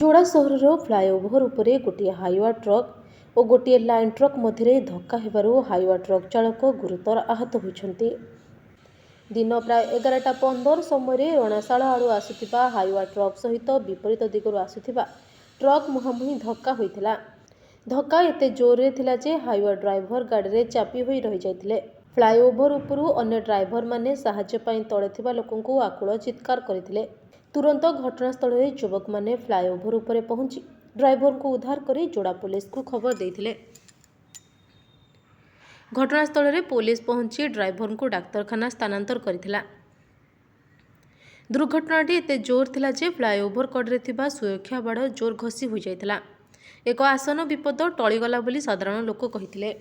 जोड़ा सहर फ्लाईओभर उपरे गोटे हाईवा ट्रक और गोटे लाइन ट्रक मध्य धक्का हेबारु हाईवा ट्रक चालक गुरुतर आहत होइछन्ति। दिन प्राय 11:15 समय रणाशाल आड़ू आसुथिबा हाईवा ट्रक सहित विपरीत दिगरु आसुथिबा ट्रक मुहांमुही धक्का होइथिला। धक्का एते जोरे थिला जे हाईवा ड्राइवर गाड़ी रे चापी होई रहि जाइथिले। फ्लाईओभर उपरु अन्य ड्राइवर माने साहाय्य पाई तळे थिबा लोकंकु आकुल चित्कार करथिले। तुरंत घटनास्थल में युवक माने फ्लाईओभर उपरे पहुंची ड्राइवर को उद्धार करी जोड़ा पुलिस को खबर देथिले। घटनास्थल में पुलिस पहुंची ड्राइवर को डाक्तरखाना स्थानांतर करथिला। दुर्घटनाटी एते जोर थिला जे फ्लाईओभर कड़े थिबा सुरक्षा बाड़ जोर घसी हो जाइथिला। एक आसन विपद टळीगला बोली साधारण लोक कहिथिले।